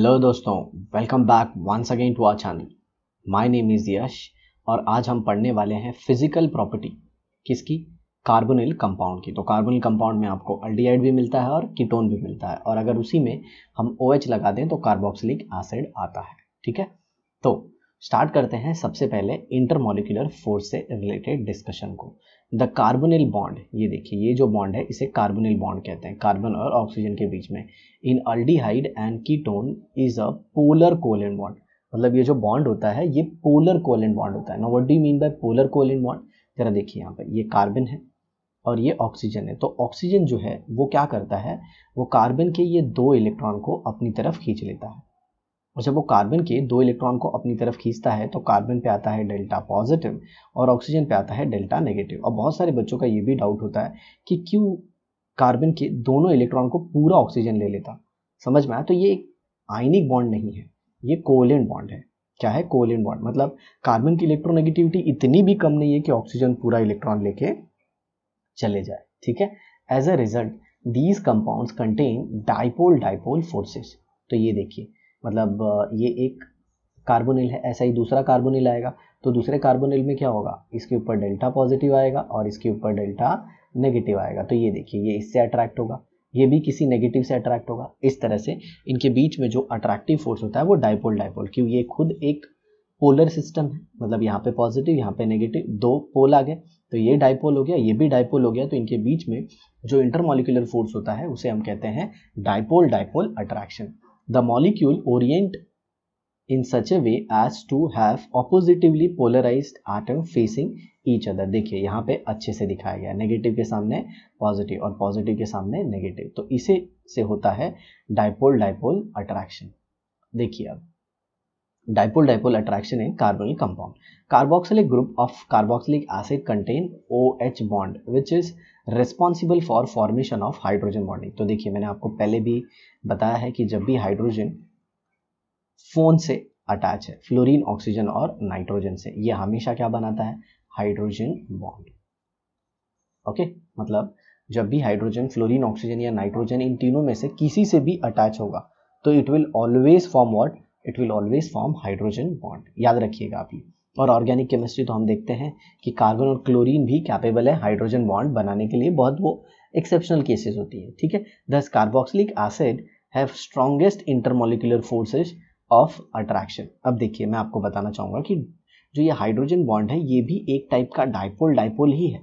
Hello दोस्तों, welcome back once again to our channel. My name is Yash और आज हम पढ़ने वाले हैं फिजिकल प्रॉपर्टी किसकी, कार्बोनिल कंपाउंड की। तो कार्बोनिल कंपाउंड में आपको अल्डिहाइड भी मिलता है और कीटोन भी मिलता है, और अगर उसी में हम OH लगा दें तो कार्बोक्सिलिक एसिड आता है। ठीक है, तो स्टार्ट करते हैं सबसे पहले इंटरमॉलिक्यूलर फोर्स से रिलेटेड डिस्कशन को। द कार्बोनिल बॉन्ड, ये देखिए, ये जो बॉन्ड है इसे कार्बोनिल बॉन्ड कहते हैं, कार्बन और ऑक्सीजन के बीच में। In aldehyde and ketone is a polar covalent bond. मतलब ये जो बॉन्ड होता है ये पोलर कोवेलेंट बॉन्ड होता है। Now what do you mean by polar covalent bond? जरा देखिए, यहाँ पे ये कार्बन है और ये ऑक्सीजन है। तो ऑक्सीजन जो है वो क्या करता है, वो कार्बन के ये दो इलेक्ट्रॉन को अपनी तरफ खींच लेता है, और जब वो कार्बन के दो इलेक्ट्रॉन को अपनी तरफ खींचता है तो कार्बन पे आता है डेल्टा पॉजिटिव और ऑक्सीजन पे आता है डेल्टा नेगेटिव। और बहुत सारे बच्चों का ये भी डाउट होता है कि क्यों कार्बन के दोनों इलेक्ट्रॉन को पूरा ऑक्सीजन ले लेता। समझ में आया? तो ये एक आयनिक बॉन्ड नहीं है, ये कोवेलेंट बॉन्ड है। क्या है? Covalent bond. मतलब कार्बन की इलेक्ट्रोनेगेटिविटी इतनी भी कम नहीं है कि ऑक्सीजन पूरा इलेक्ट्रॉन लेके चले जाए। ठीक है, as a result these compounds contain dipole dipole forces. तो ये देखिए, मतलब ये एक कार्बोनिल है, ऐसा ही दूसरा कार्बोनिल आएगा तो दूसरे कार्बोनिल में क्या होगा, इसके ऊपर डेल्टा पॉजिटिव आएगा और इसके ऊपर डेल्टा नेगेटिव आएगा। तो ये देखिए, ये इससे अट्रैक्ट होगा, ये भी किसी नेगेटिव से अट्रैक्ट होगा। इस तरह से इनके बीच में जो अट्रैक्टिव फोर्स होता है वो डाइपोल डाइपोल, क्यों ये खुद एक पोलर सिस्टम है। मतलब यहाँ पे पॉजिटिव यहाँ पे नेगेटिव, दो पोल आ गए तो ये डाइपोल हो गया, ये भी डाइपोल हो गया। तो इनके बीच में जो इंटरमॉलिक्यूलर फोर्स होता है उसे हम कहते हैं dipole dipole attraction. The molecule orient in such a way as to have oppositively polarized atom facing each other। देखिए यहाँ पे अच्छे से दिखाया गया, नेगेटिव के सामने पॉजिटिव और पॉजिटिव के सामने नेगेटिव, तो इसे से होता है डाइपोल डाइपोल अट्रैक्शन। देखिए अब dipole dipole attraction in carbonyl compound. Carboxylic group of carboxylic acid contain OH bond which is responsible for formation of hydrogen bonding. तो देखिए, मैंने आपको पहले भी बताया है कि जब भी हाइड्रोजन फोन से अटैच है, फ्लोरीन ऑक्सीजन और नाइट्रोजन से, ये हमेशा क्या बनाता है, हाइड्रोजन बॉन्ड। ओके, मतलब जब भी हाइड्रोजन फ्लोरीन ऑक्सीजन या नाइट्रोजन इन तीनों में से किसी से भी अटैच होगा तो it will always form what, it will always form hydrogen bond. याद रखिएगा आप ये। और ऑर्गेनिक केमिस्ट्री तो हम देखते हैं कि कार्बन और क्लोरीन भी कैपेबल है हाइड्रोजन बॉन्ड बनाने के लिए, बहुत वो एक्सेप्शनल केसेस होती है। ठीक है, दस carboxylic acid have strongest intermolecular forces of attraction. अब देखिए, मैं आपको बताना चाहूंगा कि जो ये हाइड्रोजन बॉन्ड है ये भी एक टाइप का डाइपोल डाइपोल ही है,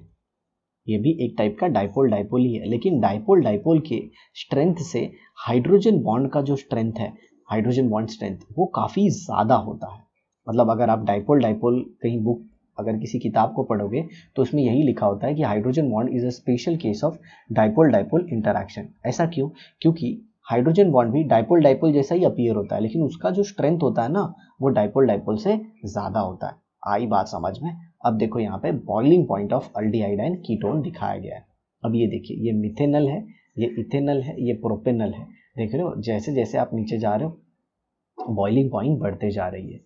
ये भी एक टाइप का डाइपोल डाइपोल ही है। लेकिन डाइपोल डाइपोल के स्ट्रेंथ से हाइड्रोजन बॉन्ड का जो स्ट्रेंथ है, हाइड्रोजन बॉन्ड स्ट्रेंथ, वो काफ़ी ज़्यादा होता है। मतलब अगर आप डाइपोल डाइपोल कहीं बुक, अगर किसी किताब को पढ़ोगे तो उसमें यही लिखा होता है कि hydrogen bond is a special case of dipole dipole interaction. ऐसा क्यों? क्योंकि हाइड्रोजन बॉन्ड भी डाइपोल डाइपोल जैसा ही अपीयर होता है, लेकिन उसका जो स्ट्रेंथ होता है ना, वो डाइपोल डाइपोल से ज़्यादा होता है। आई बात समझ में? अब देखो, यहाँ पे boiling point of aldehyde and ketone दिखाया गया है। अब ये देखिए, ये मिथेनल है, ये इथेनल है, ये प्रोपेनल है। देख रहे हो, जैसे जैसे आप नीचे जा रहे हो बॉइलिंग पॉइंट बढ़ते जा रही है।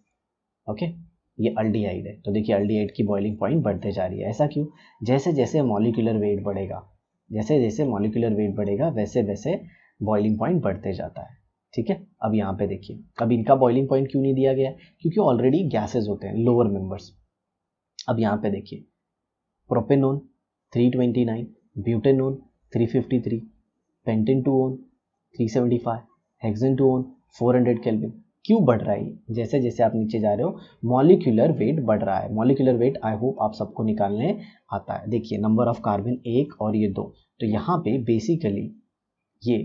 ओके, ये अल्डिहाइड है तो देखिए अल्डिहाइड की बॉइलिंग पॉइंट बढ़ते जा रही है। ऐसा क्यों? जैसे जैसे मॉलिक्यूलर वेट बढ़ेगा, जैसे जैसे मॉलिक्यूलर वेट बढ़ेगा वैसे वैसे बॉइलिंग पॉइंट बढ़ते जाता है। ठीक है, अब यहाँ पे देखिए, अब इनका बॉइलिंग पॉइंट क्यों नहीं दिया गया? क्योंकि ऑलरेडी गैसेज होते हैं, लोअर मेंबर्स। अब यहाँ पे देखिए, propanone 329, butanone 353, pentane 2 375, hexane 2 400 kelvin. क्यों बढ़ रहा है? जैसे जैसे आप नीचे जा रहे हो मॉलिक्यूलर वेट बढ़ रहा है। मॉलिक्यूलर वेट आई होप आप सबको निकालने आता है। देखिए, नंबर ऑफ कार्बन 1 और ये 2, तो यहाँ पे बेसिकली ये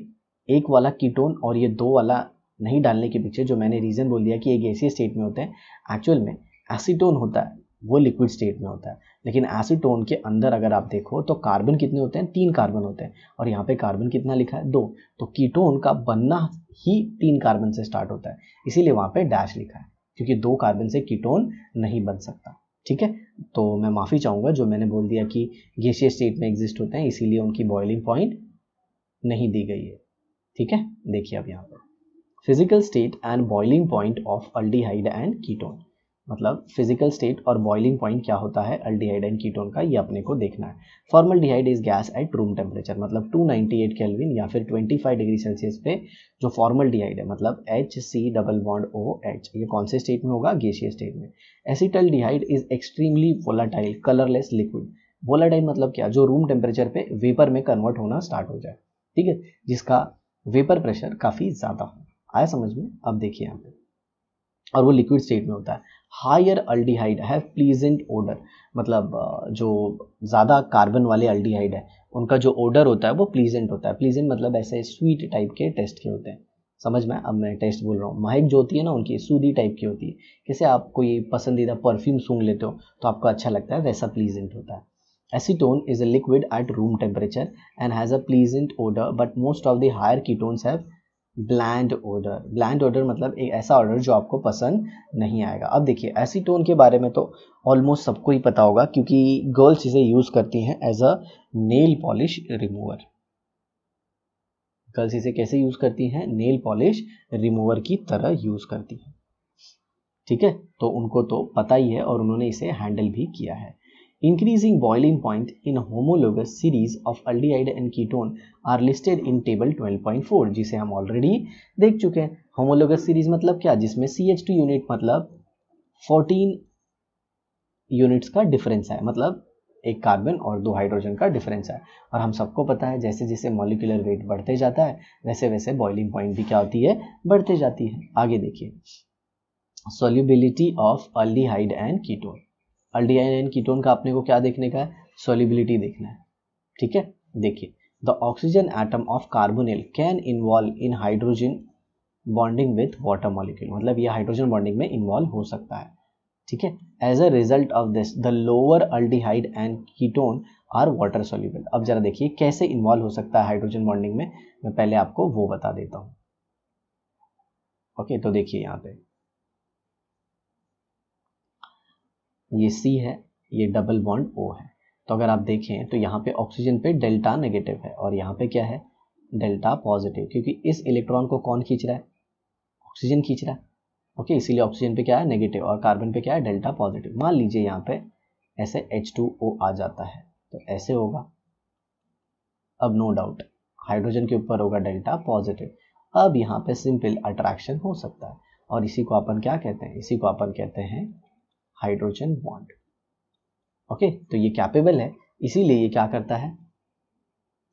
एक वाला कीटोन और ये 2 वाला नहीं डालने के पीछे जो मैंने रीज़न बोल दिया कि ये गैसीय स्टेट में होते हैं, एक्चुअल में एसीटोन होता है, वो लिक्विड स्टेट में होता है। लेकिन एसीटोन के अंदर अगर आप देखो तो कार्बन कितने होते हैं? 3 कार्बन होते हैं, और यहाँ पे कार्बन कितना लिखा है? 2। तो कीटोन का बनना ही 3 कार्बन से स्टार्ट होता है, इसीलिए वहाँ पे डैश लिखा है, क्योंकि 2 कार्बन से कीटोन नहीं बन सकता। ठीक है, तो मैं माफ़ी चाहूँगा जो मैंने बोल दिया कि गैसीय स्टेट में एग्जिस्ट होते हैं, इसीलिए उनकी बॉइलिंग पॉइंट नहीं दी गई है। ठीक है, देखिए अब यहाँ पर physical state and boiling point of aldehyde and ketone. मतलब फिजिकल स्टेट और बॉइलिंग पॉइंट क्या होता है अल्डिहाइड एंड कीटोन का, ये अपने को देखना है। Formaldehyde is gas at room temperature, मतलब 298 केल्विन या फिर 25 डिग्री सेल्सियस पे जो फॉर्मल्डिहाइड है मतलब HC डबल बॉन्ड OH, ये कौन से स्टेट में होगा, गैसियस स्टेट में। Acetaldehyde is extremely volatile colourless liquid, volatile मतलब क्या, जो रूम टेम्परेचर पे वेपर में कन्वर्ट होना स्टार्ट हो जाए, ठीक है, जिसका वेपर प्रेशर काफी ज्यादा हो। आया समझ में? अब देखिए यहाँ पे, और वो लिक्विड स्टेट में होता है। Higher aldehyde have pleasant odour, मतलब जो ज़्यादा कार्बन वाले अल्डिहाइड है उनका जो ओडर होता है वो प्लीजेंट होता है। प्लीजेंट मतलब ऐसे स्वीट टाइप के टेस्ट के होते हैं, समझ में? अब मैं टेस्ट बोल रहा हूँ, महक जो होती है ना उनकी सूदी टाइप की होती है। जैसे आप कोई पसंदीदा परफ्यूम सूंघ लेते हो तो आपको अच्छा लगता है, वैसा प्लीजेंट होता है। Acetone is a liquid at room temperature and has a pleasant odour, but most of the higher ketones have bland odour. Bland odour मतलब एक ऐसा ऑर्डर जो आपको पसंद नहीं आएगा। अब देखिए एसीटोन के बारे में तो ऑलमोस्ट सबको ही पता होगा, क्योंकि गर्ल्स इसे यूज करती हैं as a nail polish remover. Girls इसे कैसे यूज करती हैं, नेल पॉलिश रिमूवर की तरह यूज करती हैं, ठीक है, तो उनको तो पता ही है और उन्होंने इसे हैंडल भी किया है। Increasing boiling point in homologous series of aldehyde and ketone are listed in table 12.4, जिसे हम ऑलरेडी देख चुके हैं। होमोलोगस सीरीज मतलब क्या, जिसमें CH2 यूनिट मतलब 14 यूनिट्स का डिफरेंस है, मतलब एक कार्बन और 2 हाइड्रोजन का डिफरेंस है। और हम सबको पता है जैसे जैसे मॉलिक्यूलर वेट बढ़ते जाता है वैसे वैसे बॉइलिंग पॉइंट भी क्या होती है, बढ़ते जाती है। आगे देखिए, solubility of aldehyde and ketone. Aldehyde and ketone का अपने को क्या देखने का है, सॉल्युबिलिटी देखना है, ठीक है। देखिए, the oxygen atom of carbonyl can involve in hydrogen bonding with water molecule, मतलब ये हाइड्रोजन बॉन्डिंग में इन्वॉल्व हो सकता है, ठीक है। As a result of this the lower aldehyde and ketone are water soluble. अब जरा देखिए कैसे इन्वॉल्व हो सकता है हाइड्रोजन बॉन्डिंग में, मैं पहले आपको वो बता देता हूँ। ओके, तो देखिए यहाँ पे ये C है, ये डबल बॉन्ड O है, तो अगर आप देखें तो यहाँ पे ऑक्सीजन पे डेल्टा नेगेटिव है और यहाँ पे क्या है, डेल्टा पॉजिटिव, क्योंकि इस इलेक्ट्रॉन को कौन खींच रहा है, ऑक्सीजन खींच रहा है, ओके, इसीलिए ऑक्सीजन पे क्या है, नेगेटिव, और कार्बन पे क्या है, डेल्टा पॉजिटिव। मान लीजिए यहाँ पे ऐसे H2O आ जाता है तो ऐसे होगा। अब नो डाउट हाइड्रोजन के ऊपर होगा डेल्टा पॉजिटिव। अब यहाँ पे सिंपल अट्रैक्शन हो सकता है और इसी को अपन क्या कहते हैं, इसी को अपन कहते हैं हाइड्रोजन बॉन्ड। ओके, तो ये कैपेबल है, इसीलिए ये क्या करता है,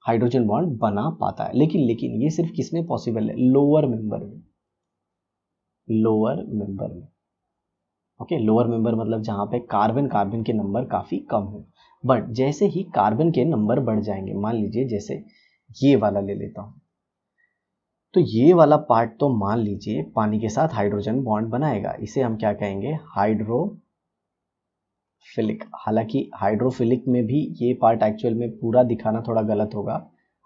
हाइड्रोजन बॉन्ड बना पाता है। लेकिन ये सिर्फ किसमें पॉसिबल है, लोअर मेंबर में, लोअर मेंबर में। ओके, लोअर मेंबर मतलब जहां पे कार्बन कार्बन के नंबर काफी कम हो। बट जैसे ही कार्बन के नंबर बढ़ जाएंगे, मान लीजिए जैसे ये वाला ले लेता हूं, तो ये वाला पार्ट तो मान लीजिए पानी के साथ हाइड्रोजन बॉन्ड बनाएगा, इसे हम क्या कहेंगे, हाइड्रोफिलिक। हालांकि हाइड्रोफिलिक में भी ये पार्ट एक्चुअल में पूरा दिखाना थोड़ा गलत होगा।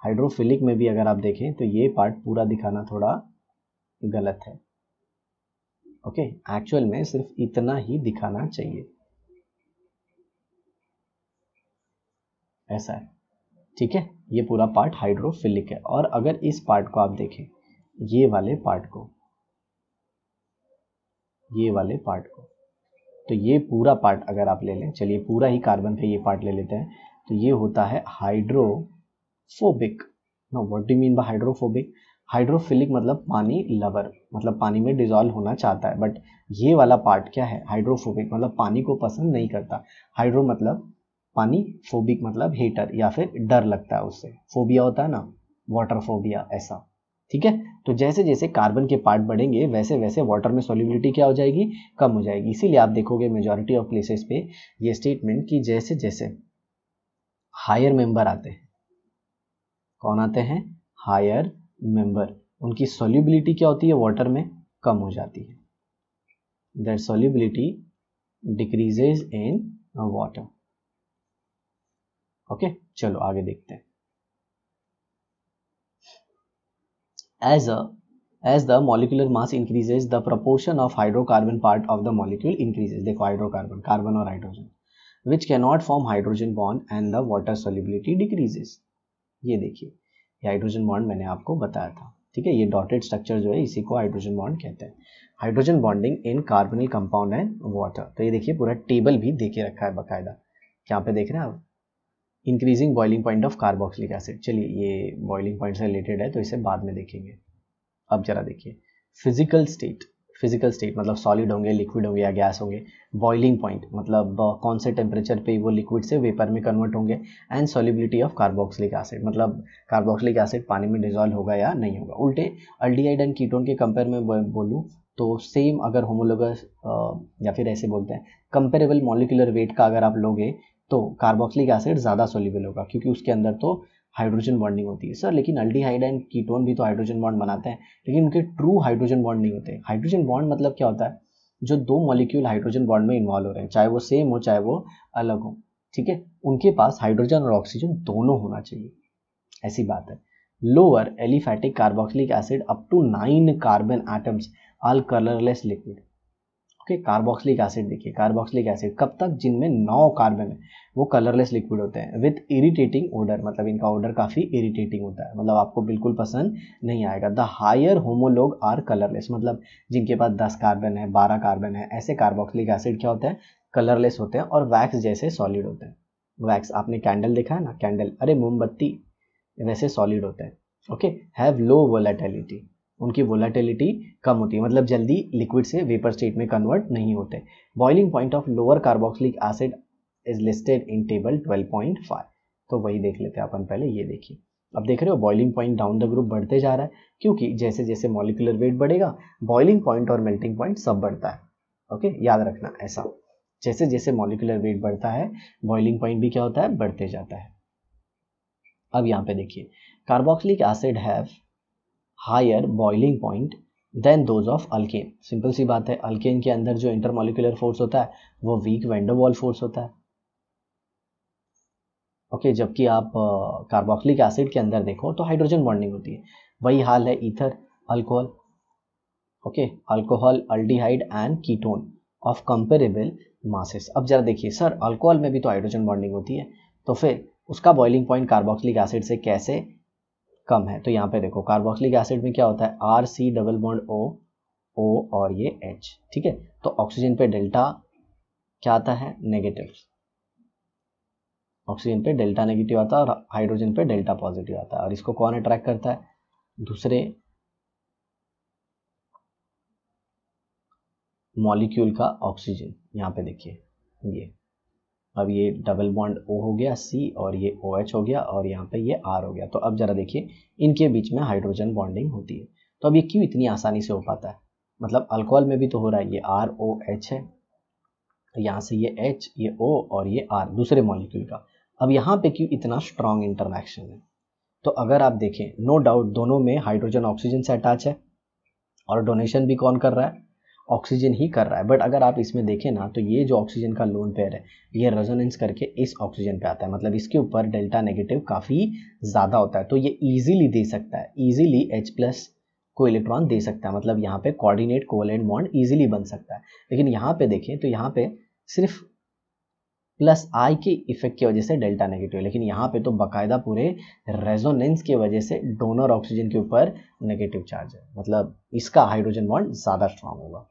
हाइड्रोफिलिक में भी अगर आप देखें तो ये पार्ट पूरा दिखाना थोड़ा गलत है। ओके, एक्चुअल में सिर्फ इतना ही दिखाना चाहिए, ऐसा है, ठीक है। ये पूरा पार्ट हाइड्रोफिलिक है। और अगर इस पार्ट को आप देखें, ये वाले पार्ट को, ये वाले पार्ट को, तो ये पूरा पार्ट अगर आप ले लें, चलिए पूरा ही कार्बन का ये पार्ट ले लेते हैं, तो ये होता है hydrophobic. No, what do mean by hydrophobic, hydrophilic मतलब पानी लवर, मतलब पानी में डिजॉल्व होना चाहता है, बट ये वाला पार्ट क्या है, हाइड्रोफोबिक मतलब पानी को पसंद नहीं करता। हाइड्रो मतलब पानी, फोबिक मतलब हेटर या फिर डर लगता है उससे, फोबिया होता है ना, वाटर फोबिया, ऐसा, ठीक है। तो जैसे जैसे कार्बन के पार्ट बढ़ेंगे वैसे वैसे वाटर में सॉल्युबिलिटी क्या हो जाएगी, कम हो जाएगी। इसीलिए आप देखोगे मेजॉरिटी ऑफ प्लेसेस पे ये स्टेटमेंट कि जैसे जैसे हायर मेंबर आते हैं, कौन आते हैं, हायर मेंबर, उनकी सॉल्युबिलिटी क्या होती है, वाटर में कम हो जाती है, that solubility decreases in water. Okay, चलो आगे देखते हैं। As the molecular mass increases, the proportion of hydrocarbon part of the molecule increases. देखो हाइड्रोकार्बन, कार्बन और hydrogen, which cannot form hydrogen bond and the water solubility decreases. ये देखिए, ये hydrogen bond मैंने आपको बताया था, ठीक है, ये डॉटेड स्ट्रक्चर जो है इसी को हाइड्रोजन बॉन्ड कहते हैं। Hydrogen bonding in carbonyl compound and water, तो ये देखिए पूरा टेबल भी देके रखा है बकायदा, यहाँ पे देख रहे हैं आप। Increasing boiling point of carboxylic acid, चलिए ये बॉइलिंग पॉइंट से रिलेटेड है तो इसे बाद में देखेंगे। अब जरा देखिए फिजिकल स्टेट, फिजिकल स्टेट मतलब सॉलिड होंगे, लिक्विड होंगे या गैस होंगे। बॉइलिंग पॉइंट मतलब कौन से टेम्परेचर पे वो लिक्विड से वेपर में कन्वर्ट होंगे। And solubility of carboxylic acid मतलब कार्बोक्सिलिक एसिड पानी में डिजॉल्व होगा या नहीं होगा। उल्टे अल्डिहाइड एंड कीटोन के कंपेयर में बोलूँ तो सेम, अगर होमोलोगस या फिर ऐसे बोलते हैं कंपेरेबल मॉलिक्यूलर वेट का अगर आप लोगे तो कार्बोक्सिलिक एसिड ज़्यादा सोल्यूबल होगा, क्योंकि उसके अंदर तो हाइड्रोजन बॉन्डिंग होती है। सर लेकिन अल्डिहाइड एंड कीटोन भी तो हाइड्रोजन बॉन्ड बनाते हैं, लेकिन उनके ट्रू हाइड्रोजन बॉन्ड नहीं होते। हाइड्रोजन बॉन्ड मतलब क्या होता है, जो दो मॉलिक्यूल हाइड्रोजन बॉन्ड में इन्वॉल्व हो रहे हैं, चाहे वो सेम हो चाहे वो अलग हो, ठीक है, उनके पास हाइड्रोजन और ऑक्सीजन दोनों होना चाहिए, ऐसी बात है। Lower aliphatic carboxylic acid up to 9 carbon atoms all colourless liquid. Okay, carboxylic acid देखिए, कार्बोक्सिलिक एसिड कब तक, जिनमें 9 कार्बन है वो कलरलेस लिक्विड होते हैं विथ इरिटेटिंग ओडर, मतलब इनका ओडर काफ़ी इरिटेटिंग होता है, मतलब आपको बिल्कुल पसंद नहीं आएगा। The higher homologue are colourless, मतलब जिनके पास 10 कार्बन है 12 कार्बन है, ऐसे कार्बोक्सिलिक एसिड क्या होते हैं, कलरलेस होते हैं और वैक्स जैसे सॉलिड होते हैं। वैक्स आपने कैंडल देखा है ना, कैंडल, अरे मोमबत्ती, वैसे सॉलिड होते हैं। ओके, हैव लो वोलेटिलिटी, उनकी वोलेटिलिटी कम होती है, मतलब जल्दी लिक्विड से वेपर स्टेट में कन्वर्ट नहीं होते। Boiling point of lower carboxylic acid is listed in table 12.5, तो वही देख लेते हैं अपन पहले, ये देखिए। अब देख रहे हो boiling point down the group बढ़ते जा रहा है, क्योंकि जैसे जैसे मॉलिक्यूलर वेट बढ़ेगा बॉइलिंग पॉइंट और मेल्टिंग पॉइंट सब बढ़ता है। ओके, याद रखना ऐसा, जैसे जैसे मॉलिक्यूलर वेट बढ़ता है बॉइलिंग पॉइंट भी क्या होता है, बढ़ते जाता है। अब यहाँ पे देखिए, carboxylic acid have higher boiling point than those of alkane. Simple सी बात है, अल्केन के अंदर जो इंटरमॉलिक्यूलर फोर्स होता है वो week van der Waals force होता है। ओके, जबकि आप कार्बोक्सिलिक एसिड के अंदर देखो तो हाइड्रोजन बॉन्डिंग होती है। वही हाल है ether, alcohol. Okay, alcohol, aldehyde and ketone of comparable masses. अब जरा देखिए सर, अल्कोहल में भी तो हाइड्रोजन बॉन्डिंग होती है, तो फिर उसका बॉइलिंग पॉइंट कार्बोक्सिलिक एसिड से कैसे कम है। तो यहाँ पे देखो कार्बोक्सिलिक एसिड में क्या होता है, R C double bond O, O और ये H, ठीक है, तो ऑक्सीजन पे डेल्टा क्या आता है, नेगेटिव, ऑक्सीजन पे डेल्टा नेगेटिव आता है और हाइड्रोजन पे डेल्टा पॉजिटिव आता है। और इसको कौन अट्रैक्ट करता है, दूसरे मॉलिक्यूल का ऑक्सीजन। यहाँ पे देखिए ये, अब ये डबल बॉन्ड O हो गया C और ये OH हो गया और यहाँ पे ये R हो गया। तो अब जरा देखिए इनके बीच में हाइड्रोजन बॉन्डिंग होती है। तो अब ये क्यों इतनी आसानी से हो पाता है, मतलब अल्कोहल में भी तो हो रहा है, ये ROH है, यहाँ से ये H, ये O और ये R दूसरे मॉलिक्यूल का। अब यहाँ पे क्यों इतना स्ट्रॉन्ग इंटरैक्शन है, तो अगर आप देखें नो डाउट दोनों में हाइड्रोजन ऑक्सीजन से अटैच है और डोनेशन भी कौन कर रहा है, ऑक्सीजन ही कर रहा है। बट अगर आप इसमें देखें ना तो ये जो ऑक्सीजन का लोन पेयर है ये रेजोनेंस करके इस ऑक्सीजन पे आता है, मतलब इसके ऊपर डेल्टा नेगेटिव काफ़ी ज़्यादा होता है, तो ये इजीली दे सकता है, इजीली H+ को इलेक्ट्रॉन दे सकता है, मतलब यहाँ पे कोऑर्डिनेट कोवैलेंट बॉन्ड इजीली बन सकता है। लेकिन यहाँ पे देखें तो यहाँ पे सिर्फ प्लस आई के इफेक्ट की वजह से डेल्टा नेगेटिव, लेकिन यहाँ पे तो बाकायदा पूरे रेजोनेंस की वजह से डोनर ऑक्सीजन के ऊपर नेगेटिव चार्ज है, मतलब इसका हाइड्रोजन बॉन्ड ज़्यादा स्ट्रांग होगा।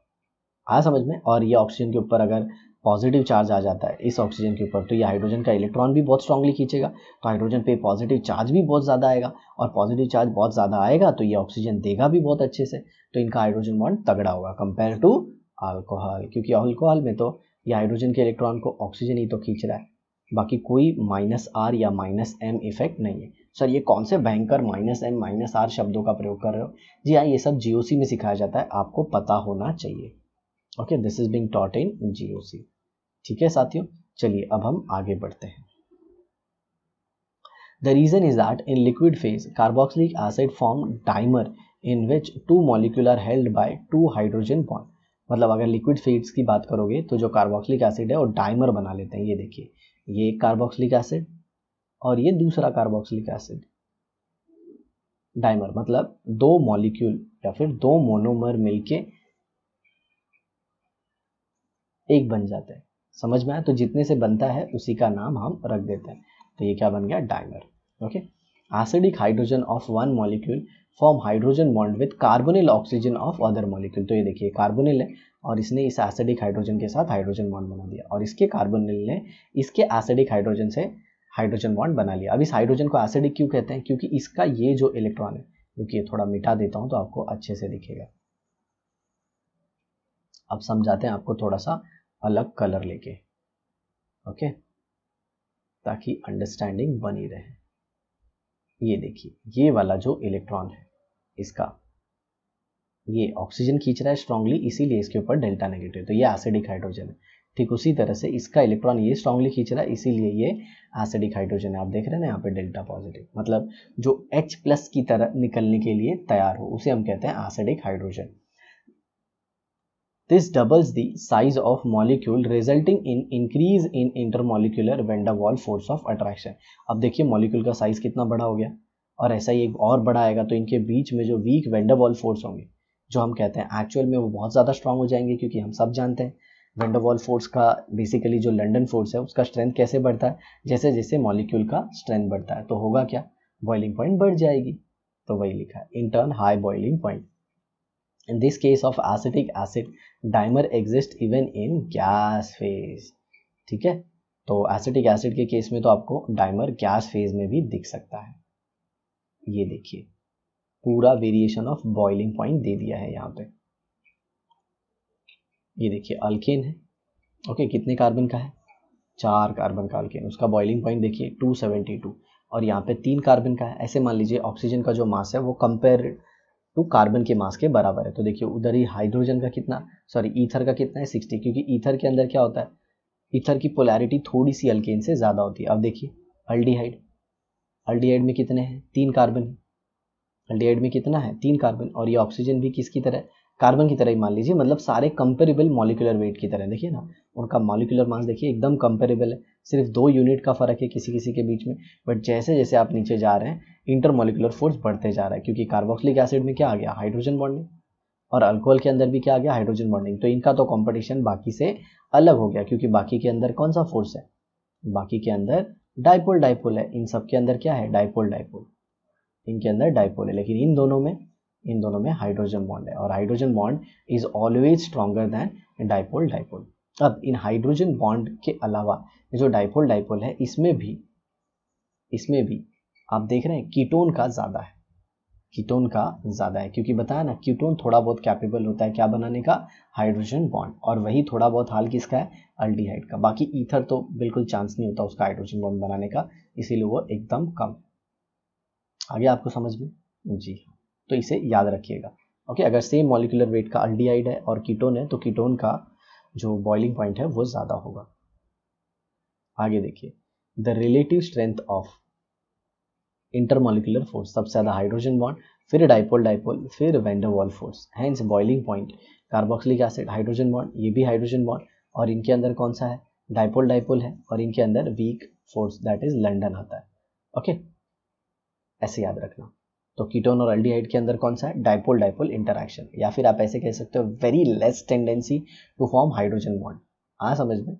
आया समझ में। और ये ऑक्सीजन के ऊपर अगर पॉजिटिव चार्ज आ जाता है इस ऑक्सीजन के ऊपर, तो ये हाइड्रोजन का इलेक्ट्रॉन भी बहुत स्ट्रांगली खींचेगा, तो हाइड्रोजन पे पॉजिटिव चार्ज भी बहुत ज़्यादा आएगा, और पॉजिटिव चार्ज बहुत ज़्यादा आएगा तो ये ऑक्सीजन देगा भी बहुत अच्छे से, तो इनका हाइड्रोजन बॉन्ड तगड़ा होगा कंपेयर टू अल्कोहल, क्योंकि अल्कोहल में तो ये हाइड्रोजन के इलेक्ट्रॉन को ऑक्सीजन ही तो खींच रहा है, बाकी कोई -R या -M इफेक्ट नहीं है। सर ये कौन से भयंकर -M -R शब्दों का प्रयोग कर रहे हो, जी हाँ ये सब GOC में सिखाया जाता है, आपको पता होना चाहिए। Okay, this is being taught in GOC। ठीक है साथियों, चलिए अब हम आगे बढ़ते हैं। The reason is that in liquid phase carboxylic acid form dimer in which 2 molecule are held by 2 hydrogen bond. मतलब अगर लिक्विड फेज की बात करोगे तो जो कार्बोक्सिलिक एसिड है वो डाइमर बना लेते हैं। ये देखिए, ये एक कार्बोक्सिलिक एसिड और ये दूसरा कार्बोक्सिलिक एसिड, डाइमर मतलब 2 मॉलिक्यूल या फिर 2 मोनोमर मिलके एक बन जाते हैं। समझ में आया, तो जितने से बनता है उसी का नाम हम रख देते हैं, तो ये क्या बन गया, dimer. Okay, acidic hydrogen of 1 molecule form hydrogen bond with carbonyl oxygen of other molecule. तो ये देखिए कार्बोनिल है और इसने इस एसिडिक हाइड्रोजन के साथ हाइड्रोजन बॉन्ड बना दिया और इसके कार्बोनिल ने इसके एसिडिक हाइड्रोजन से हाइड्रोजन बॉन्ड बना लिया। अब इस हाइड्रोजन को एसिडिक क्यों कहते हैं? क्योंकि इसका ये जो इलेक्ट्रॉन है, क्योंकि ये थोड़ा मिटा देता हूं तो आपको अच्छे से दिखेगा। अब समझाते हैं आपको थोड़ा सा अलग कलर लेके, ओके, ताकि अंडरस्टैंडिंग बनी रहे। ये देखिए ये वाला जो इलेक्ट्रॉन है इसका, ये ऑक्सीजन खींच रहा है स्ट्रांगली, इसीलिए इसके ऊपर डेल्टा नेगेटिव, तो ये एसिडिक हाइड्रोजन है। ठीक उसी तरह से इसका इलेक्ट्रॉन ये स्ट्रांगली खींच रहा है, इसीलिए ये एसिडिक हाइड्रोजन है। आप देख रहे हैं ना यहाँ पे डेल्टा पॉजिटिव, मतलब जो H+ की तरह निकलने के लिए तैयार हो उसे हम कहते हैं acidic hydrogen. This doubles the size of molecule resulting in increase in intermolecular van der Waals force of attraction। अब देखिए मॉलिक्यूल का साइज कितना बड़ा हो गया और ऐसा ही एक और बड़ा आएगा तो इनके बीच में जो week van der Waals force होंगे, जो हम कहते हैं एक्चुअल में वो बहुत ज़्यादा स्ट्रांग हो जाएंगे, क्योंकि हम सब जानते हैं वैन डर वाल फोर्स का बेसिकली जो लंडन फोर्स है उसका स्ट्रेंथ कैसे बढ़ता है, जैसे जैसे मॉलिक्यूल का स्ट्रेंथ बढ़ता है तो होगा क्या, बॉइलिंग पॉइंट बढ़ जाएगी। तो वही लिखा है, in turn high boiling point. In this case of acetic acid, dimer exists even in gas phase। ठीक है, तो एसिटिक एसिड के केस में तो आपको डाइमर गैस फेज में भी दिख सकता है। ये देखिए पूरा वेरिएशन ऑफ बॉइलिंग पॉइंट दे दिया है यहाँ पे। ये देखिए अल्केन है, ओके, कितने कार्बन का है? 4 कार्बन का अल्केन, उसका बॉइलिंग पॉइंट देखिए 272, और यहाँ पे 3 कार्बन का है। ऐसे मान लीजिए ऑक्सीजन का जो मास है वो कंपेयर टू कार्बन के मास के बराबर है, तो देखिए उधर ही हाइड्रोजन का कितना, सॉरी ईथर का कितना है 60, क्योंकि ईथर के अंदर क्या होता है, ईथर की पोलैरिटी थोड़ी सी अल्केन से ज़्यादा होती है। अब देखिए अल्डिहाइड, अल्डिहाइड में कितने हैं? 3 कार्बन, अल्डिहाइड में कितना है? 3 कार्बन, और ये ऑक्सीजन भी किसकी तरह, कार्बन की तरह ही मान लीजिए, मतलब सारे कंपेरेबल मॉलिक्यूलर वेट की तरह। देखिए ना उनका मॉलिक्यूलर मास देखिए एकदम कंपेरेबल है, सिर्फ 2 यूनिट का फर्क है किसी किसी के बीच में, बट जैसे जैसे आप नीचे जा रहे हैं इंटरमॉलिक्यूलर फोर्स बढ़ते जा रहा है, क्योंकि कार्बोक्सिलिक एसिड में क्या आ गया, हाइड्रोजन बॉन्डिंग, और अल्कोहल के अंदर भी क्या आ गया, हाइड्रोजन बॉन्डिंग। तो इनका तो कॉम्पिटिशन बाकी से अलग हो गया, क्योंकि बाकी के अंदर कौन सा फोर्स है, बाकी के अंदर डाइपोल डाइपोल है, इन सब के अंदर क्या है, डाइपोल डाइपोल, इनके अंदर डाइपोल है, लेकिन इन दोनों में हाइड्रोजन बॉन्ड है, और hydrogen bond is always stronger than dipole dipole. अब इन हाइड्रोजन बॉन्ड के अलावा जो डाइपोल डाइपोल है इसमें भी आप देख रहे हैं कीटोन का ज़्यादा है, कीटोन का ज़्यादा है, क्योंकि बताया ना कीटोन थोड़ा बहुत कैपेबल होता है क्या बनाने का, हाइड्रोजन बॉन्ड, और वही थोड़ा बहुत हाल किसका है, अल्डिहाइड का। बाकी ईथर तो बिल्कुल चांस नहीं होता उसका हाइड्रोजन बॉन्ड बनाने का, इसीलिए वो एकदम कम। आगे आपको समझ में? जी, तो इसे याद रखिएगा, ओके। अगर सेम मॉलिक्यूलर वेट का अल्डिहाइड है और कीटोन है तो कीटोन का जो बॉइलिंग पॉइंट है वो ज़्यादा होगा। आगे देखिए, the relative strength of intermolecular force, सबसे ज़्यादा हाइड्रोजन बॉन्ड, फिर डाइपोल डाइपोल, फिर van der Waals force, hence boiling point carboxylic acid, hydrogen bond, ये भी हाइड्रोजन बॉन्ड, और इनके अंदर कौन सा है, डाइपोल डाइपोल है, और इनके अंदर weak force that is London आता है, ओके, ऐसे याद रखना। तो कीटोन और अल्डिहाइड के अंदर कौन सा है, डाइपोल डाइपोल इंटरैक्शन, या फिर आप ऐसे कह सकते हो very less tendency to form hydrogen bond. हाँ समझ में,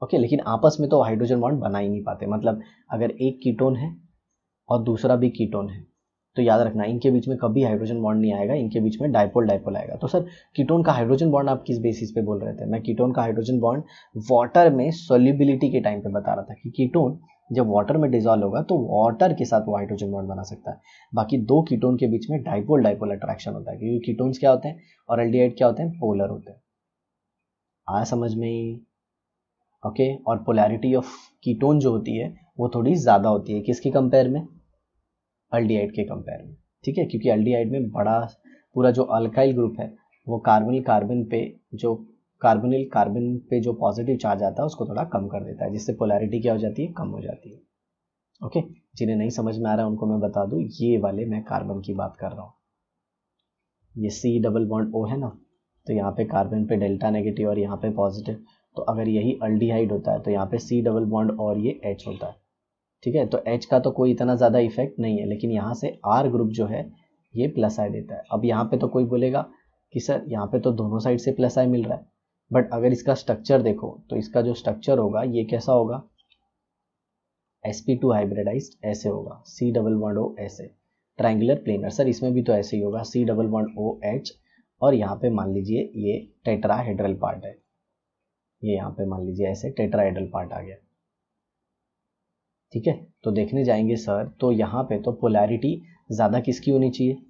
ओके, लेकिन आपस में तो हाइड्रोजन बॉन्ड बना ही नहीं पाते, मतलब अगर एक कीटोन है और दूसरा भी कीटोन है तो याद रखना इनके बीच में कभी हाइड्रोजन बॉन्ड नहीं आएगा, इनके बीच में डाइपोल डाइपोल आएगा। तो सर कीटोन का हाइड्रोजन बॉन्ड आप किस बेसिस पे बोल रहे थे? मैं कीटोन का हाइड्रोजन बॉन्ड वाटर में सोल्यूबिलिटी के टाइम पे बता रहा था कि कीटोन जब वाटर में डिजॉल्व होगा तो वाटर के साथ वो हाइड्रोजन बॉन्ड बना सकता है। बाकी 2 कीटोन के बीच में डाइपोल डाइपोल अट्रैक्शन होता है, क्योंकि कीटोन्स क्या होते हैं और अल्डिहाइड क्या होते हैं, पोलर होते हैं। आया समझ में? ओके, और पोलैरिटी ऑफ कीटोन जो होती है वो थोड़ी ज़्यादा होती है, किसके कंपेयर में, अल्डिहाइड के कंपेयर में, ठीक है, क्योंकि अल्डिहाइड में बड़ा पूरा जो अल्काइल ग्रुप है वो कार्बोनिल कार्बन पे जो पॉजिटिव चार्ज आता है उसको थोड़ा कम कर देता है, जिससे पोलैरिटी क्या हो जाती है, कम हो जाती है। ओके, जिन्हें नहीं समझ में आ रहा है उनको मैं बता दूं, ये वाले मैं कार्बन की बात कर रहा हूँ, ये C डबल बॉन्ड O है ना, तो यहाँ पे कार्बन पे डेल्टा नेगेटिव और यहाँ पे पॉजिटिव, तो अगर यही अल्डिहाइड होता है तो यहाँ पे C डबल बॉन्ड और ये H होता है, ठीक है। तो H का तो कोई इतना ज़्यादा इफेक्ट नहीं है, लेकिन यहाँ से R ग्रुप जो है ये प्लस आई देता है। अब यहाँ पे तो कोई बोलेगा कि सर यहाँ पे तो दोनों साइड से प्लस आई मिल रहा है, बट अगर इसका स्ट्रक्चर देखो तो इसका जो स्ट्रक्चर होगा ये कैसा होगा, sp2 हाइब्रिडाइज्ड ऐसे होगा, C डबल बॉन्ड O ऐसे, ट्रायंगुलर प्लेनर। सर इसमें भी तो ऐसे ही होगा, C डबल बॉन्ड OH और यहाँ पे मान लीजिए ये टेट्राहेड्रल पार्ट है, ये यहाँ पे मान लीजिए ऐसे टेट्राहेड्रल पार्ट आ गया। ठीक है, तो देखने जाएंगे सर तो यहाँ पे तो पोलैरिटी ज़्यादा किसकी होनी चाहिए,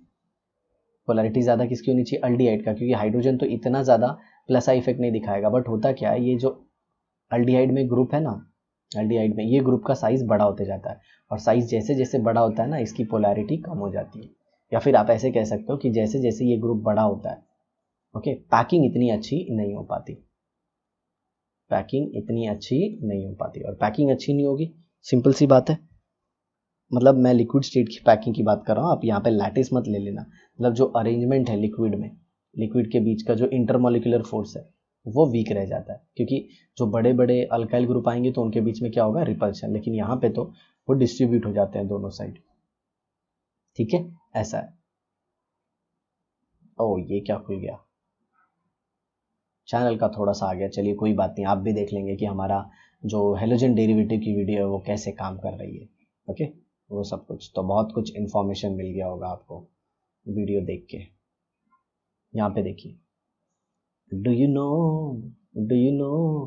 पोलैरिटी ज़्यादा किसकी होनी चाहिए, अल्डिहाइड का, क्योंकि हाइड्रोजन तो इतना ज़्यादा प्लस आई इफेक्ट नहीं दिखाएगा। बट होता क्या है, ये जो अल्डिहाइड में ग्रुप है ना, अल्डिहाइड में ये ग्रुप का साइज बड़ा होते जाता है, और साइज जैसे जैसे बड़ा होता है ना इसकी पोलैरिटी कम हो जाती है। या फिर आप ऐसे कह सकते हो कि जैसे जैसे ये ग्रुप बड़ा होता है, ओके, पैकिंग इतनी अच्छी नहीं हो पाती, पैकिंग इतनी अच्छी नहीं हो पाती। और पैकिंग अच्छी नहीं होगी, सिंपल सी बात है, मतलब मैं लिक्विड स्टेट की पैकिंग की बात कर रहा हूँ, आप यहाँ पे लैटिस मत ले लेना। मतलब जो अरेंजमेंट है लिक्विड में, लिक्विड के बीच का जो इंटरमोलिकुलर फोर्स है वो वीक रह जाता है, क्योंकि जो बड़े बड़े अल्काइल ग्रुप आएंगे तो उनके बीच में क्या होगा, रिपल्शन। लेकिन यहाँ पे तो वो डिस्ट्रीब्यूट हो जाते हैं दोनों साइड। ठीक है, ऐसा है। ओ ये क्या खुल गया, चैनल का थोड़ा सा आ गया, चलिए कोई बात नहीं, आप भी देख लेंगे कि हमारा जो हेलोजन डेरिवेटिव की वीडियो है वो कैसे काम कर रही है। ओके, वो सब कुछ तो बहुत कुछ इन्फॉर्मेशन मिल गया होगा आपको वीडियो देख के। यहाँ पे देखिए, डू यू नो,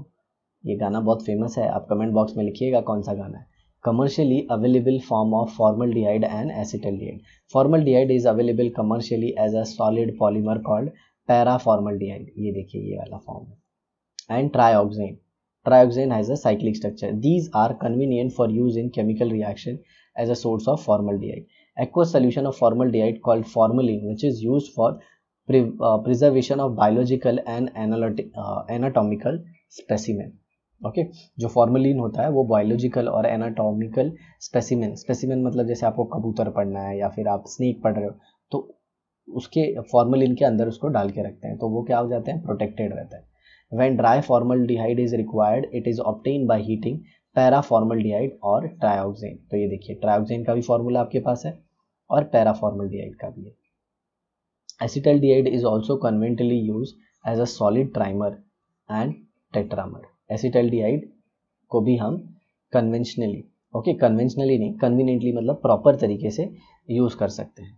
ये गाना बहुत फेमस है, आप कमेंट बॉक्स में लिखिएगा कौन सा गाना है। Commercially available form of formaldehyde and acetaldehyde. Formaldehyde is available commercially as a solid polymer called paraformaldehyde, ये देखिए ये वाला फॉर्म है। And trioxane has a cyclic structure. These are convenient for use in chemical reaction as a source of formaldehyde. aqueous solution of formaldehyde called formalin, which is used for preservation of biological and anatomical specimen. Okay, जो formalin होता है वो biological और anatomical specimen मतलब जैसे आपको कबूतर पढ़ना है या फिर आप स्नेक पढ़ रहे हो तो उसके फॉर्मलिन के अंदर उसको डाल के रखते हैं, तो वो क्या हो जाते हैं, प्रोटेक्टेड रहता है। When dry formaldehyde is required, it is obtained by heating पैराफॉर्मल्डिहाइड और ट्रायोक्सेन। तो ये देखिए ट्रायोक्सेन का भी फॉर्मूला आपके पास है और पैराफॉर्मल्डिहाइड का भी है। Acetaldehyde is also conventionally use as a solid trimer and tetramer. Acetaldehyde को भी हम कन्वेंशनली, ओके कन्वेंशनली नहीं, कन्वीनियंटली मतलब प्रॉपर तरीके से यूज कर सकते हैं।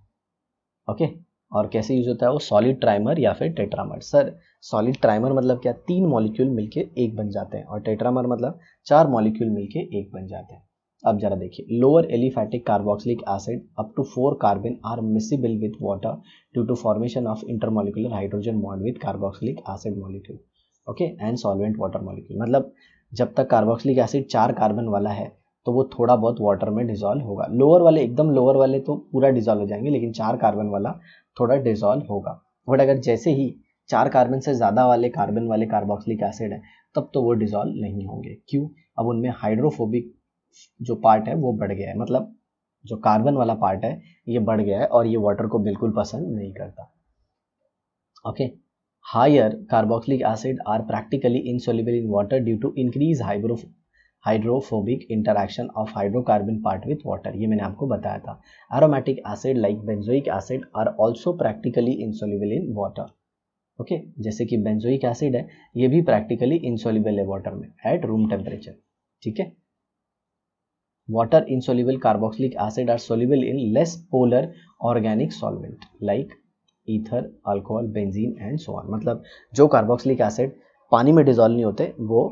ओके, और कैसे यूज होता है वो, सॉलिड ट्राइमर या फिर टेट्रामर। सर सॉलिड ट्राइमर मतलब क्या, 3 मॉलिक्यूल मिलके एक बन जाते हैं, और टेट्रामर मतलब 4 मॉलिक्यूल मिलके एक बन जाते हैं। अब जरा देखिए, lower aliphatic carboxylic acid up to 4 carbon are miscible with water due to formation of intermolecular hydrogen bond with carboxylic acid molecule, okay, and solvent water molecule. मतलब जब तक कार्बोक्सिलिक एसिड 4 कार्बन वाला है तो वो थोड़ा बहुत वाटर में डिजॉल्व होगा। लोअर वाले, एकदम लोअर वाले तो पूरा डिजॉल्व हो जाएंगे, लेकिन 4 कार्बन वाला थोड़ा डिजॉल्व होगा। बट अगर जैसे ही 4 कार्बन से ज़्यादा वाले कार्बन वाले कार्बोक्सिलिक एसिड है तब तो वो डिजॉल्व नहीं होंगे। क्यों, अब उनमें हाइड्रोफोबिक जो पार्ट है वो बढ़ गया है, मतलब जो कार्बन वाला पार्ट है ये बढ़ गया है और ये वाटर को बिल्कुल पसंद नहीं करता। Okay, higher carboxylic acid are practically insoluble in water due to increase hydrophobic interaction of hydrocarbon part with water, ये मैंने आपको बताया था। Aromatic acid like benzoic acid are also practically insoluble in water. Okay, जैसे कि benzoic acid है ये भी प्रैक्टिकली इनसॉल्युबल है वाटर में एट रूम टेम्परेचर। ठीक है, water insoluble carboxylic acid are soluble in less polar organic solvent like ether, alcohol, benzene and so on। मतलब जो कार्बोक्सिलिक एसिड पानी में डिजॉल्व नहीं होते वो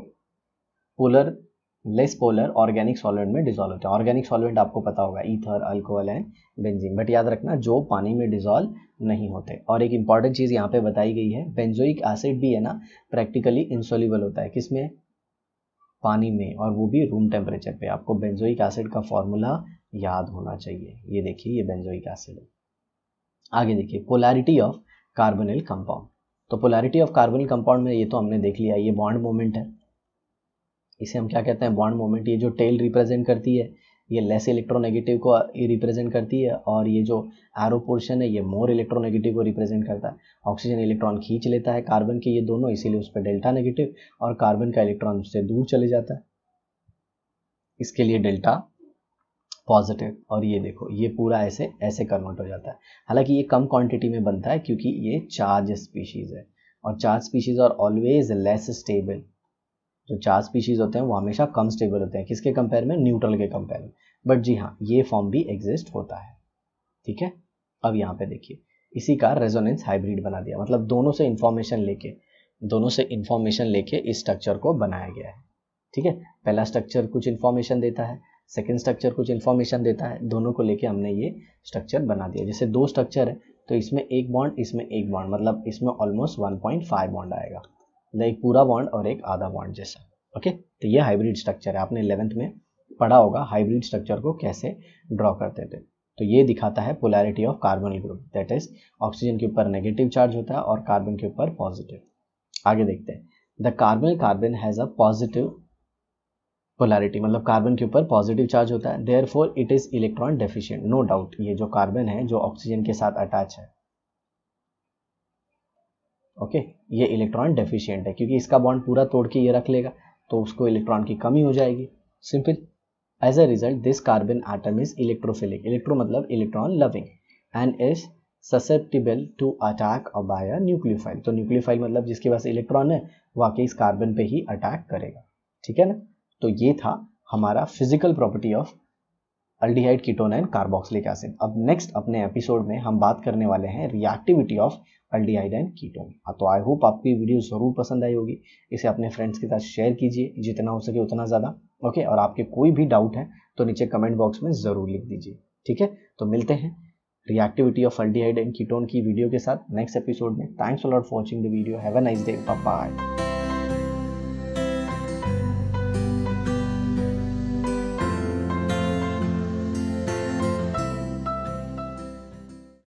polar, less polar organic solvent में डिजॉल्व होते हैं। ऑर्गेनिक सॉल्वेंट आपको पता होगा ether, alcohol and benzene, but याद रखना जो पानी में डिजॉल्व नहीं होते। और एक इंपॉर्टेंट चीज़ यहाँ पे बताई गई है, बेंजोइक एसिड भी है ना प्रैक्टिकली इंसॉल्युबल होता है, किसमें, पानी में, और वो भी रूम टेम्परेचर पे। आपको बेंजोइक एसिड का फॉर्मूला याद होना चाहिए। ये देखिए ये बेंजोइक एसिड है। आगे देखिए, पोलैरिटी ऑफ कार्बोनिल कंपाउंड। तो पोलैरिटी ऑफ कार्बोनिल कंपाउंड में ये तो हमने देख लिया, ये बॉन्ड मोमेंट है, इसे हम क्या कहते हैं, बॉन्ड मोमेंट। ये जो टेल रिप्रेजेंट करती है ये लेस इलेक्ट्रोनेगेटिव को रिप्रेजेंट करती है, और ये जो एरो पोर्शन है ये मोर इलेक्ट्रोनेगेटिव को रिप्रेजेंट करता है। ऑक्सीजन इलेक्ट्रॉन खींच लेता है कार्बन के ये दोनों, इसीलिए उस पर डेल्टा नेगेटिव, और कार्बन का इलेक्ट्रॉन उससे दूर चले जाता है, इसके लिए डेल्टा पॉजिटिव। और ये देखो ये पूरा ऐसे ऐसे कन्वर्ट हो जाता है। हालांकि ये कम क्वांटिटी में बनता है क्योंकि ये चार्ज स्पीशीज है, और charge species are always less stable. जो चार्ज स्पीशीज होते हैं वो हमेशा कम स्टेबल होते हैं, किसके कंपेयर में, न्यूट्रल के कंपेयर में। बट जी हाँ, ये फॉर्म भी एग्जिस्ट होता है। ठीक है, अब यहाँ पे देखिए इसी का रेजोनेंस हाइब्रिड बना दिया, मतलब दोनों से इंफॉर्मेशन लेके इस स्ट्रक्चर को बनाया गया है। ठीक है, पहला स्ट्रक्चर कुछ इंफॉर्मेशन देता है, सेकंड स्ट्रक्चर कुछ इंफॉर्मेशन देता है, दोनों को लेके हमने ये स्ट्रक्चर बना दिया। जैसे दो स्ट्रक्चर है तो इसमें एक बॉन्ड, इसमें एक बॉन्ड, मतलब इसमें ऑलमोस्ट 1.5 बॉन्ड आएगा, मतलब एक पूरा बॉन्ड और एक आधा बॉन्ड जैसा। ओके, तो ये हाइब्रिड स्ट्रक्चर है, आपने 11th में पढ़ा होगा हाइब्रिड स्ट्रक्चर को कैसे ड्रॉ करते थे। तो ये दिखाता है polarity of carbonyl group, that is oxygen के ऊपर नेगेटिव चार्ज होता है और कार्बन के ऊपर पॉजिटिव। आगे देखते हैं, the carbon has a positive polarity, मतलब कार्बन के ऊपर पॉजिटिव चार्ज होता है, therefore it is electron deficient. No doubt ये जो कार्बन है जो ऑक्सीजन के साथ अटैच है, ओके, ये इलेक्ट्रॉन डेफिशिएंट है क्योंकि इसका बॉन्ड पूरा तोड़ के ये रख लेगा तो उसको इलेक्ट्रॉन की कमी हो जाएगी, simple. As a result this carbon atom is electrophilic, electro मतलब electron loving, and is susceptible to attack by a nucleophile. तो न्यूक्लियोफाइल मतलब जिसके पास इलेक्ट्रॉन है वो आके इस कार्बन पे ही अटैक करेगा, ठीक है ना। तो ये था हमारा physical property of aldehyde, ketone and carboxylic acid. अब नेक्स्ट अपने एपिसोड में हम बात करने वाले हैं reactivity of aldehyde and ketone. तो आई होप आपको ये वीडियो जरूर पसंद आई होगी, इसे अपने फ्रेंड्स के साथ शेयर कीजिए जितना हो सके उतना ज़्यादा, ओके। और आपके कोई भी डाउट है तो नीचे कमेंट बॉक्स में ज़रूर लिख दीजिए, ठीक है। तो मिलते हैं reactivity of aldehyde and ketone की वीडियो के साथ नेक्स्ट एपिसोड में। Thanks a lot for watching the video, have a nice day, bye bye.